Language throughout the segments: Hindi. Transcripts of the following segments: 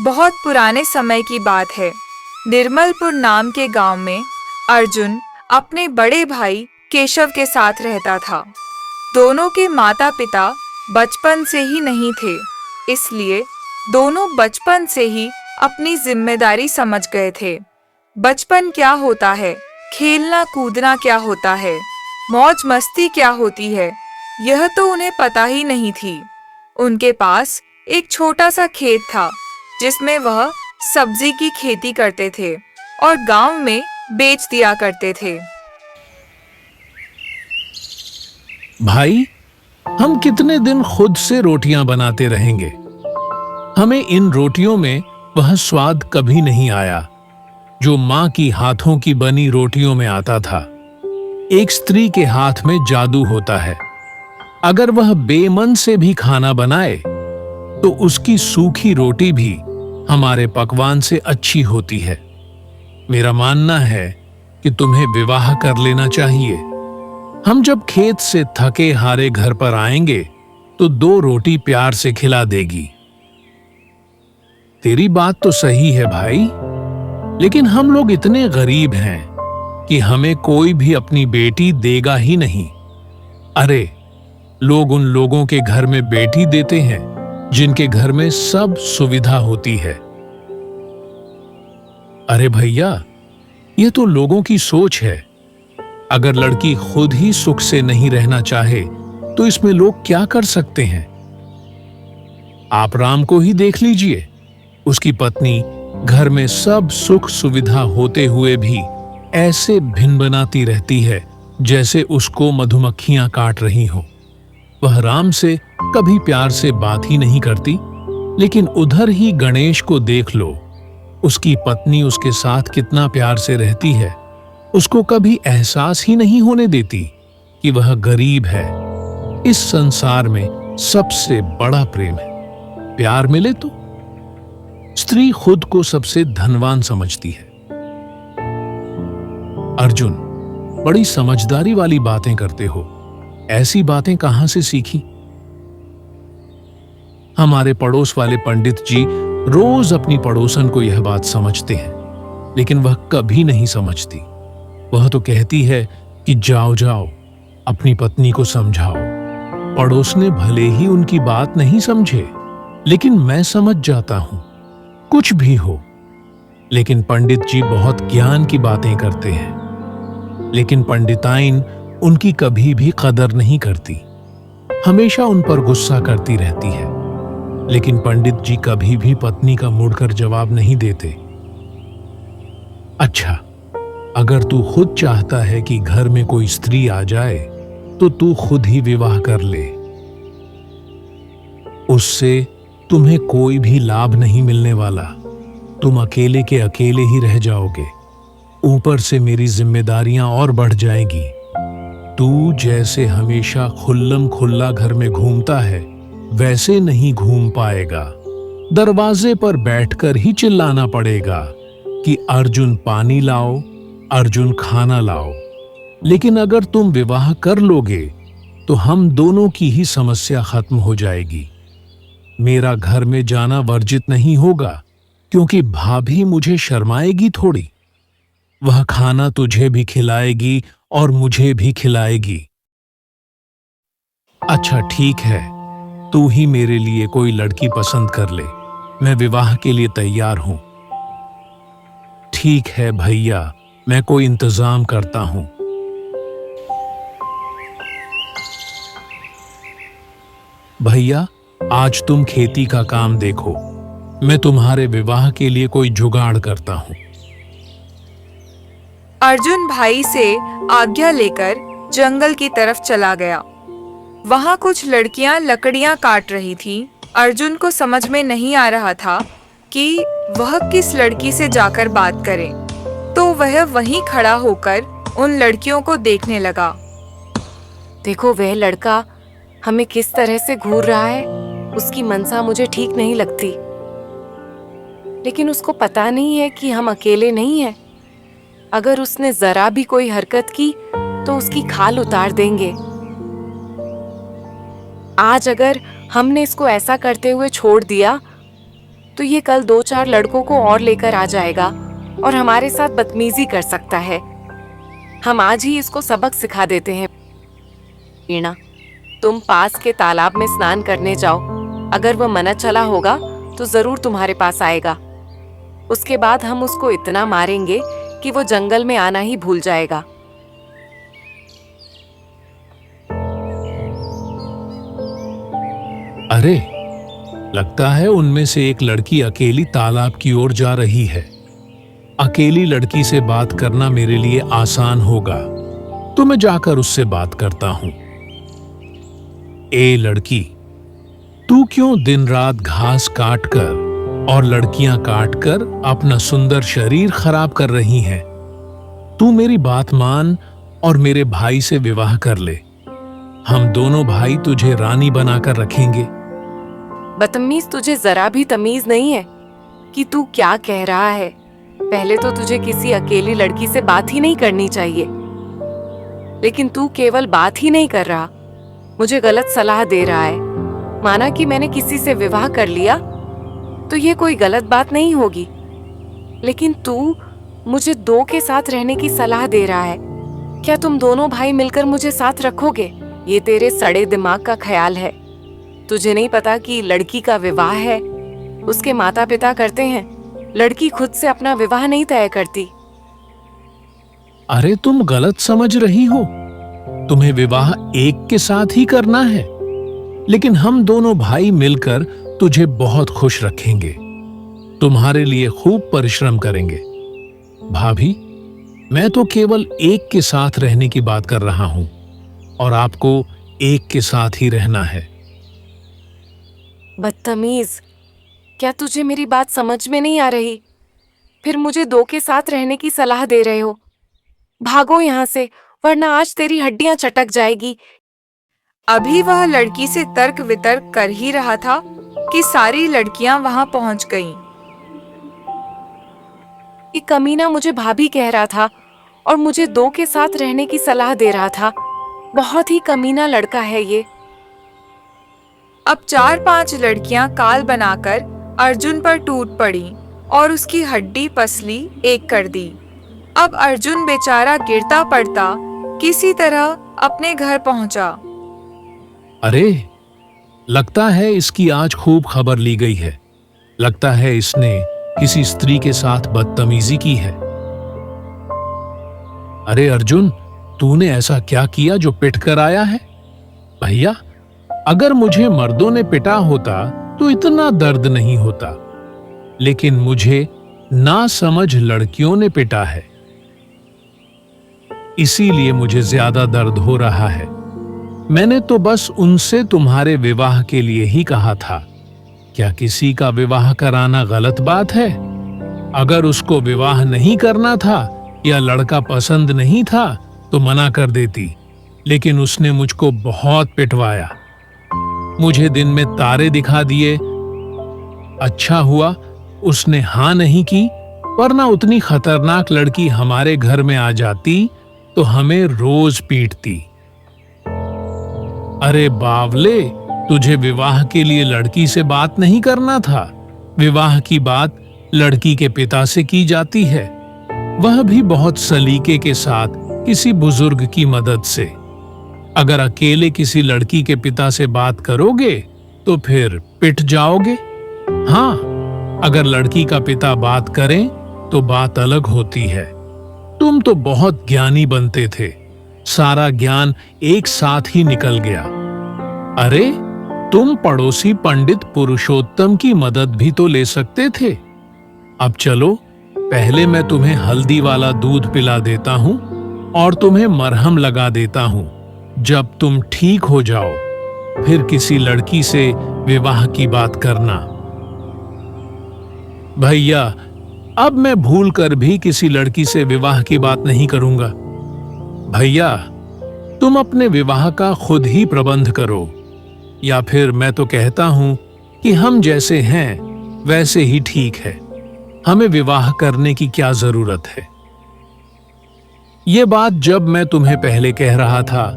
बहुत पुराने समय की बात है। निर्मलपुर नाम के गांव में अर्जुन अपने बड़े भाई केशव के साथ रहता था। दोनों के माता पिता बचपन से ही नहीं थे, इसलिए दोनों बचपन से ही अपनी जिम्मेदारी समझ गए थे। बचपन क्या होता है, खेलना कूदना क्या होता है, मौज मस्ती क्या होती है, यह तो उन्हें पता ही नहीं थी। उनके पास एक छोटा सा खेत था जिसमें वह सब्जी की खेती करते थे और गांव में बेच दिया करते थे। भाई, हम कितने दिन खुद से रोटियां बनाते रहेंगे? हमें इन रोटियों में वह स्वाद कभी नहीं आया जो माँ की हाथों की बनी रोटियों में आता था। एक स्त्री के हाथ में जादू होता है। अगर वह बेमन से भी खाना बनाए तो उसकी सूखी रोटी भी हमारे पकवान से अच्छी होती है। मेरा मानना है कि तुम्हें विवाह कर लेना चाहिए। हम जब खेत से थके हारे घर पर आएंगे तो 2 रोटी प्यार से खिला देगी। तेरी बात तो सही है भाई, लेकिन हम लोग इतने गरीब हैं कि हमें कोई भी अपनी बेटी देगा ही नहीं। अरे, लोग उन लोगों के घर में बेटी देते हैं जिनके घर में सब सुविधा होती है। अरे भैया, ये तो लोगों की सोच है। अगर लड़की खुद ही सुख से नहीं रहना चाहे तो इसमें लोग क्या कर सकते हैं? आप राम को ही देख लीजिए। उसकी पत्नी घर में सब सुख सुविधा होते हुए भी ऐसे भिन बनाती रहती है जैसे उसको मधुमक्खियां काट रही हो। वह राम से कभी प्यार से बात ही नहीं करती, लेकिन उधर ही गणेश को देख लो। उसकी पत्नी उसके साथ कितना प्यार से रहती है। उसको कभी एहसास ही नहीं होने देती कि वह गरीब है। इस संसार में सबसे बड़ा प्रेम है प्यार मिले तो। स्त्री खुद को सबसे धनवान समझती है। अर्जुन, बड़ी समझदारी वाली बातें करते हो। ऐसी बातें कहां से सीखी? हमारे पड़ोस वाले पंडित जी रोज अपनी पड़ोसन को यह बात समझते हैं, लेकिन वह कभी नहीं समझती। वह तो कहती है कि जाओ जाओ, अपनी पत्नी को समझाओ। पड़ोसने भले ही उनकी बात नहीं समझे, लेकिन मैं समझ जाता हूं। कुछ भी हो, लेकिन पंडित जी बहुत ज्ञान की बातें करते हैं। लेकिन पंडिताइन उनकी कभी भी कदर नहीं करती, हमेशा उन पर गुस्सा करती रहती है। लेकिन पंडित जी कभी भी पत्नी का मुड़कर जवाब नहीं देते। अच्छा, अगर तू खुद चाहता है कि घर में कोई स्त्री आ जाए तो तू खुद ही विवाह कर ले। उससे तुम्हें कोई भी लाभ नहीं मिलने वाला। तुम अकेले के अकेले ही रह जाओगे। ऊपर से मेरी जिम्मेदारियां और बढ़ जाएगी। तू जैसे हमेशा खुल्लम खुल्ला घर में घूमता है, वैसे नहीं घूम पाएगा। दरवाजे पर बैठकर ही चिल्लाना पड़ेगा कि अर्जुन पानी लाओ, अर्जुन खाना लाओ। लेकिन अगर तुम विवाह कर लोगे तो हम दोनों की ही समस्या खत्म हो जाएगी। मेरा घर में जाना वर्जित नहीं होगा, क्योंकि भाभी मुझे शर्माएगी थोड़ी। वह खाना तुझे भी खिलाएगी और मुझे भी खिलाएगी। अच्छा ठीक है, तू ही मेरे लिए कोई लड़की पसंद कर ले। मैं विवाह के लिए तैयार हूं। ठीक है भैया, मैं कोई इंतजाम करता हूं। भैया, आज तुम खेती का काम देखो। मैं तुम्हारे विवाह के लिए कोई जुगाड़ करता हूं। अर्जुन भाई से आज्ञा लेकर जंगल की तरफ चला गया। वहां कुछ लड़कियां लकड़ियां काट रही थीं। अर्जुन को समझ में नहीं आ रहा था कि वह किस लड़की से जाकर बात करे, तो वह वहीं खड़ा होकर उन लड़कियों को देखने लगा। देखो, वह लड़का हमें किस तरह से घूर रहा है। उसकी मनसा मुझे ठीक नहीं लगती, लेकिन उसको पता नहीं है कि हम अकेले नहीं हैं। अगर उसने जरा भी कोई हरकत की तो उसकी खाल उतार देंगे। आज अगर हमने इसको ऐसा करते हुए छोड़ दिया तो ये कल 2-4 लड़कों को और लेकर आ जाएगा और हमारे साथ बदतमीजी कर सकता है। हम आज ही इसको सबक सिखा देते हैं। वीणा, तुम पास के तालाब में स्नान करने जाओ। अगर वो मना चला होगा तो जरूर तुम्हारे पास आएगा। उसके बाद हम उसको इतना मारेंगे कि वो जंगल में आना ही भूल जाएगा। अरे, लगता है उनमें से एक लड़की अकेली तालाब की ओर जा रही है। अकेली लड़की से बात करना मेरे लिए आसान होगा, तो मैं जाकर उससे बात करता हूं। ए लड़की, तू क्यों दिन रात घास काटकर और लड़कियां काटकर अपना सुंदर शरीर खराब कर रही हैं? तू मेरी बात मान और मेरे भाई से विवाह कर ले। हम दोनों भाई तुझे रानी बनाकर रखेंगे। बदतमीज, तुझे जरा भी तमीज नहीं है कि तू क्या कह रहा है। पहले तो तुझे किसी अकेली लड़की से बात ही नहीं करनी चाहिए, लेकिन तू केवल बात ही नहीं कर रहा, मुझे गलत सलाह दे रहा है। माना कि मैंने किसी से विवाह कर लिया तो ये कोई गलत बात नहीं होगी, लेकिन तू मुझे 2 के साथ रहने की सलाह दे रहा है। क्या तुम दोनों भाई मिलकर मुझे साथ रखोगे? ये तेरे सड़े दिमाग का ख्याल है। तुझे नहीं पता कि लड़की का विवाह है, उसके माता पिता करते हैं। लड़की खुद से अपना विवाह नहीं तय करती। अरे, तुम गलत समझ रही हो। तुम्हें विवाह एक के साथ ही करना है, लेकिन हम दोनों भाई मिलकर तुझे बहुत खुश रखेंगे। तुम्हारे लिए खूब परिश्रम करेंगे। भाभी, मैं तो केवल एक के साथ रहने की बात कर रहा हूं और आपको एक के साथ ही रहना है। बदतमीज, क्या तुझे मेरी बात समझ में नहीं आ रही? फिर मुझे 2 के साथ रहने की सलाह दे रहे हो। भागो यहाँ से, वरना आज तेरी हड्डियां चटक जाएगी। अभी वह लड़की से तर्क वितर्क कर ही रहा था कि सारी लड़कियां वहां पहुंच गईं। ये कमीना मुझे भाभी कह रहा था और मुझे 2 के साथ रहने की सलाह दे रहा था। बहुत ही कमीना लड़का है ये। अब 4-5 लड़कियां काल बनाकर अर्जुन पर टूट पड़ी और उसकी हड्डी पसली एक कर दी। अब अर्जुन बेचारा गिरता पड़ता किसी तरह अपने घर पहुंचा। अरे, लगता है इसकी आज खूब खबर ली गई है। लगता है इसने किसी स्त्री के साथ बदतमीजी की है। अरे अर्जुन, तूने ऐसा क्या किया जो पिट कर आया है? भैया, अगर मुझे मर्दों ने पिटा होता तो इतना दर्द नहीं होता, लेकिन मुझे ना समझ लड़कियों ने पिटा है, इसीलिए मुझे ज्यादा दर्द हो रहा है। मैंने तो बस उनसे तुम्हारे विवाह के लिए ही कहा था। क्या किसी का विवाह कराना गलत बात है? अगर उसको विवाह नहीं करना था या लड़का पसंद नहीं था तो मना कर देती, लेकिन उसने मुझको बहुत पिटवाया। मुझे दिन में तारे दिखा दिए। अच्छा हुआ उसने हाँ नहीं की, वरना उतनी खतरनाक लड़की हमारे घर में आ जाती तो हमें रोज पीटती। अरे बावले, तुझे विवाह के लिए लड़की से बात नहीं करना था। विवाह की बात लड़की के पिता से की जाती है, वह भी बहुत सलीके के साथ किसी बुजुर्ग की मदद से। अगर अकेले किसी लड़की के पिता से बात करोगे तो फिर पिट जाओगे। हाँ, अगर लड़की का पिता बात करें तो बात अलग होती है। तुम तो बहुत ज्ञानी बनते थे, सारा ज्ञान एक साथ ही निकल गया। अरे, तुम पड़ोसी पंडित पुरुषोत्तम की मदद भी तो ले सकते थे। अब चलो, पहले मैं तुम्हें हल्दी वाला दूध पिला देता हूं और तुम्हें मरहम लगा देता हूं। जब तुम ठीक हो जाओ, फिर किसी लड़की से विवाह की बात करना। भैया, अब मैं भूल कर भी किसी लड़की से विवाह की बात नहीं करूंगा। भैया, तुम अपने विवाह का खुद ही प्रबंध करो, या फिर मैं तो कहता हूं कि हम जैसे हैं वैसे ही ठीक है। हमें विवाह करने की क्या जरूरत है? ये बात जब मैं तुम्हें पहले कह रहा था,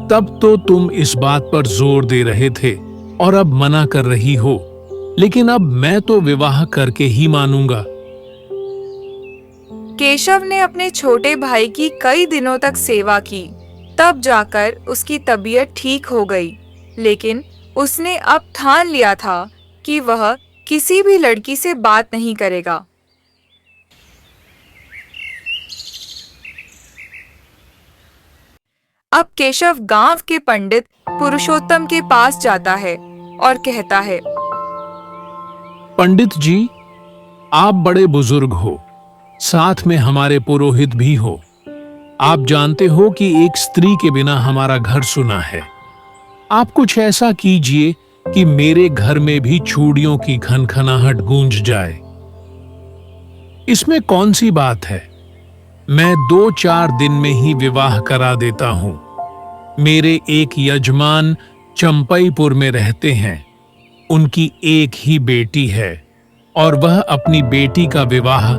तब तो तुम इस बात पर जोर दे रहे थे और अब मना कर रही हो। लेकिन अब मैं तो विवाह करके ही मानूंगा। केशव ने अपने छोटे भाई की कई दिनों तक सेवा की, तब जाकर उसकी तबीयत ठीक हो गई। लेकिन उसने अब ठान लिया था कि वह किसी भी लड़की से बात नहीं करेगा। अब केशव गांव के पंडित पुरुषोत्तम के पास जाता है और कहता है, पंडित जी, आप बड़े बुजुर्ग हो, साथ में हमारे पुरोहित भी हो। आप जानते हो कि एक स्त्री के बिना हमारा घर सुना है। आप कुछ ऐसा कीजिए कि मेरे घर में भी चूड़ियों की खनखनाहट गूंज जाए। इसमें कौन सी बात है? मैं 2-4 दिन में ही विवाह करा देता हूं। मेरे एक यजमान चंपईपुर में रहते हैं। उनकी एक ही बेटी है और वह अपनी बेटी का विवाह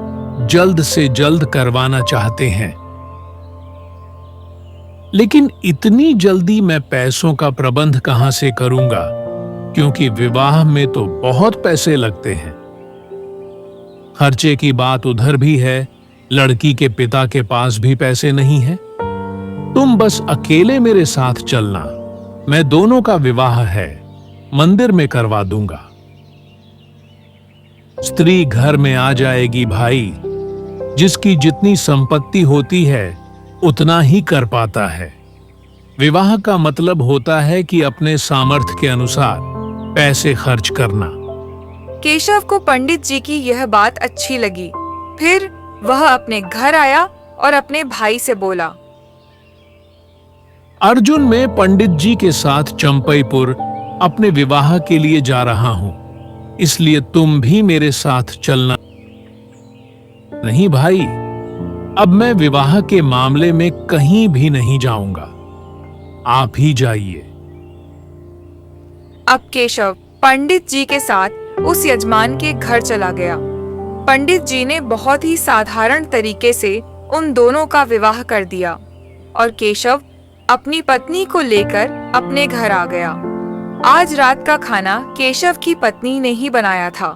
जल्द से जल्द करवाना चाहते हैं। लेकिन इतनी जल्दी मैं पैसों का प्रबंध कहां से करूंगा, क्योंकि विवाह में तो बहुत पैसे लगते हैं। खर्चे की बात उधर भी है, लड़की के पिता के पास भी पैसे नहीं है। तुम बस अकेले मेरे साथ चलना, मैं दोनों का विवाह है मंदिर में करवा दूंगा। स्त्री घर में आ जाएगी भाई। जिसकी जितनी संपत्ति होती है उतना ही कर पाता है। विवाह का मतलब होता है कि अपने सामर्थ्य के अनुसार पैसे खर्च करना। केशव को पंडित जी की यह बात अच्छी लगी। फिर वह अपने घर आया और अपने भाई से बोला, अर्जुन, मैं पंडित जी के साथ चंपईपुर अपने विवाह के लिए जा रहा हूं, इसलिए तुम भी मेरे साथ चलना। नहीं भाई, अब मैं विवाह के मामले में कहीं भी नहीं जाऊंगा, आप ही जाइए। अब केशव पंडित जी के साथ उस यजमान के घर चला गया। पंडित जी ने बहुत ही साधारण तरीके से उन दोनों का विवाह कर दिया और केशव अपनी पत्नी को लेकर अपने घर आ गया। आज रात का खाना केशव की पत्नी ने ही बनाया था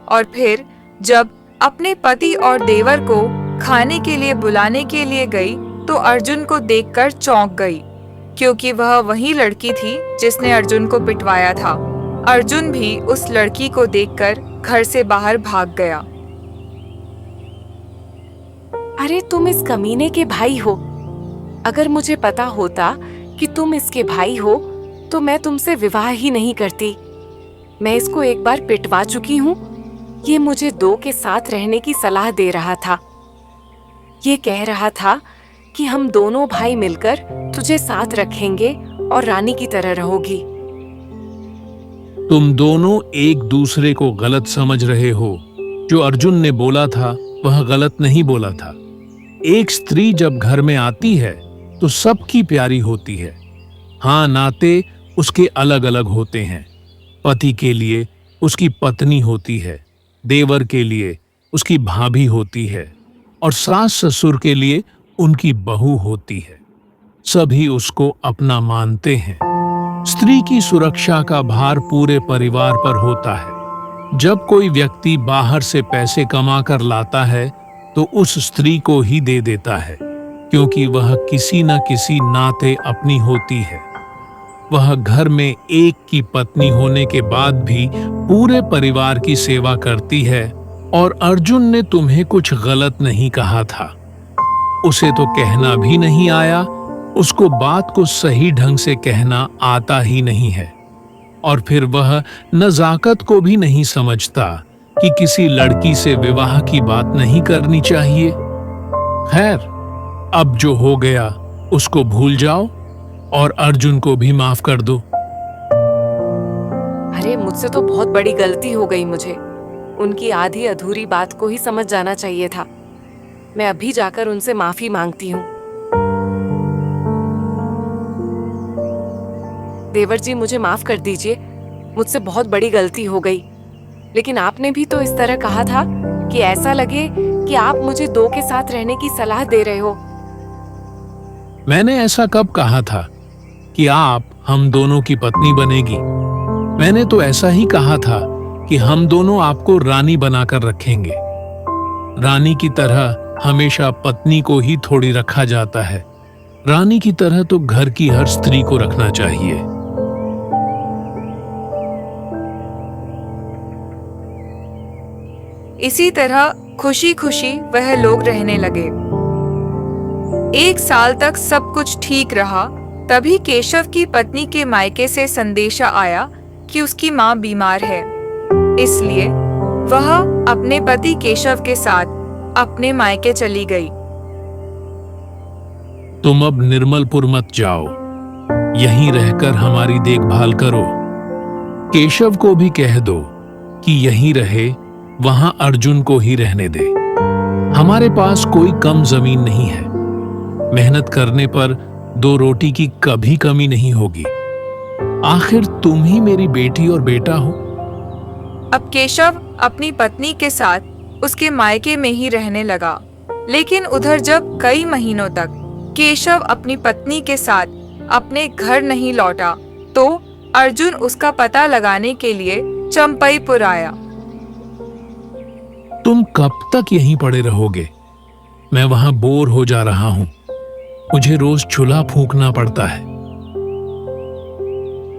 और फिर जब अपने पति और देवर को खाने के लिए बुलाने के लिए गई तो अर्जुन को देखकर चौंक गई, क्योंकि वह वही लड़की थी जिसने अर्जुन को पिटवाया था। अर्जुन भी उस लड़की को देखकर घर से बाहर भाग गया। अरे तुम इस कमीने के भाई हो। अगर मुझे पता होता कि तुम इसके भाई हो तो मैं तुमसे विवाह ही नहीं करती। मैं इसको एक बार पिटवा चुकी हूँ। ये मुझे 2 के साथ रहने की सलाह दे रहा था। ये कह रहा था कि हम दोनों भाई मिलकर तुझे साथ रखेंगे और रानी की तरह रहोगी। तुम दोनों एक दूसरे को गलत समझ रहे हो। जो अर्जुन ने बोला था वह गलत नहीं बोला था। एक स्त्री जब घर में आती है तो सबकी प्यारी होती है। हाँ, नाते उसके अलग अलग होते हैं। पति के लिए उसकी पत्नी होती है, देवर के लिए उसकी भाभी होती है और सास ससुर के लिए उनकी बहू होती है। सभी उसको अपना मानते हैं। स्त्री की सुरक्षा का भार पूरे परिवार पर होता है। जब कोई व्यक्ति बाहर से पैसे कमा कर लाता है तो उस स्त्री को ही दे देता है, क्योंकि वह किसी न किसी नाते अपनी होती है। वह घर में एक की पत्नी होने के बाद भी पूरे परिवार की सेवा करती है। और अर्जुन ने तुम्हें कुछ गलत नहीं कहा था। उसे तो कहना भी नहीं आया। उसको बात को सही ढंग से कहना आता ही नहीं है। और फिर वह नजाकत को भी नहीं समझता कि किसी लड़की से विवाह की बात नहीं करनी चाहिए। खैर, अब जो हो गया उसको भूल जाओ और अर्जुन को भी माफ कर दो। अरे मुझसे तो बहुत बड़ी गलती हो गई। मुझे उनकी आधी अधूरी बात को ही समझ जाना चाहिए था। मैं अभी जाकर उनसे माफी मांगती हूँ। देवर जी, मुझे माफ कर दीजिए। मुझसे बहुत बड़ी गलती हो गई। लेकिन आपने भी तो इस तरह कहा था कि ऐसा लगे कि आप मुझे 2 के साथ रहने की सलाह दे रहे हो। मैंने ऐसा कब कहा था कि आप हम दोनों की पत्नी बनेगी? मैंने तो ऐसा ही कहा था कि हम दोनों आपको रानी बनाकर रखेंगे। रानी की तरह हमेशा पत्नी को ही थोड़ी रखा जाता है। रानी की तरह तो घर की हर स्त्री को रखना चाहिए। इसी तरह खुशी खुशी वह लोग रहने लगे। 1 साल तक सब कुछ ठीक रहा। तभी केशव की पत्नी के मायके से संदेशा आया कि उसकी मां बीमार है। इसलिए वह अपने पति केशव के साथ अपने मायके चली गई। तुम अब निर्मलपुर मत जाओ, यहीं रहकर हमारी देखभाल करो। केशव को भी कह दो कि यहीं रहे, वहां अर्जुन को ही रहने दे। हमारे पास कोई कम जमीन नहीं है। मेहनत करने पर 2 रोटी की कभी कमी नहीं होगी। आखिर तुम ही मेरी बेटी और बेटा हो। अब केशव अपनी पत्नी के साथ उसके मायके में ही रहने लगा। लेकिन उधर जब कई महीनों तक केशव अपनी पत्नी के साथ अपने घर नहीं लौटा, तो अर्जुन उसका पता लगाने के लिए चंपईपुर आया। तुम कब तक यहीं पड़े रहोगे? मैं वहां बोर हो जा रहा हूं। मुझे रोज चूल्हा फूंकना पड़ता है।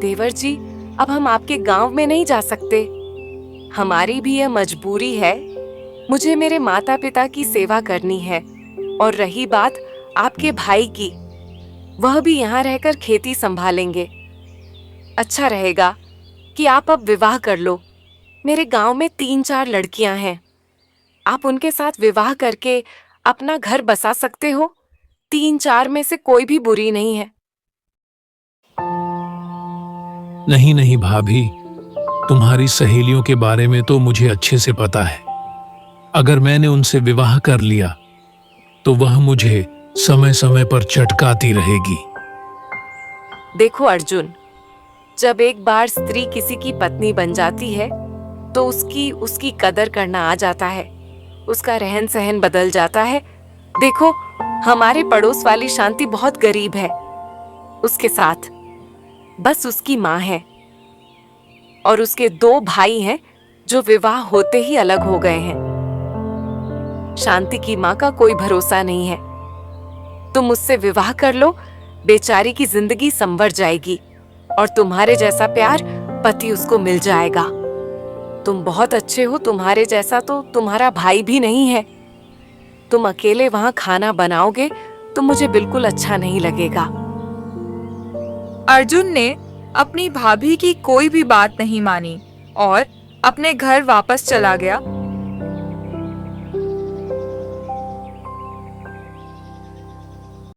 देवर जी, अब हम आपके गांव में नहीं जा सकते। हमारी भी यह मजबूरी है। मुझे मेरे माता पिता की सेवा करनी है। और रही बात आपके भाई की, वह भी यहाँ रहकर खेती संभालेंगे। अच्छा रहेगा कि आप अब विवाह कर लो। मेरे गांव में 3-4 लड़कियां हैं। आप उनके साथ विवाह करके अपना घर बसा सकते हो। 3-4 में से कोई भी बुरी नहीं है। नहीं नहीं भाभी, तुम्हारी सहेलियों के बारे में तो मुझे अच्छे से पता है। अगर मैंने उनसे विवाह कर लिया तो वह मुझे समय समय पर चटकाती रहेगी। देखो अर्जुन, जब एक बार स्त्री किसी की पत्नी बन जाती है तो उसकी कदर करना आ जाता है। उसका रहन सहन बदल जाता है। देखो, हमारे पड़ोस वाली शांति बहुत गरीब है। उसके साथ बस उसकी माँ है और उसके 2 भाई हैं जो विवाह होते ही अलग हो गए हैं। शांति की माँ का कोई भरोसा नहीं है। तुम मुझसे विवाह कर लो, बेचारी की जिंदगी संवर जाएगी और तुम्हारे जैसा प्यार पति उसको मिल जाएगा। तुम बहुत अच्छे हो, तुम्हारे जैसा तो तुम्हारा भाई भी नहीं है। तुम अकेले वहां खाना बनाओगे तो मुझे बिल्कुल अच्छा नहीं लगेगा। अर्जुन ने अपनी भाभी की कोई भी बात नहीं मानी और अपने घर वापस चला गया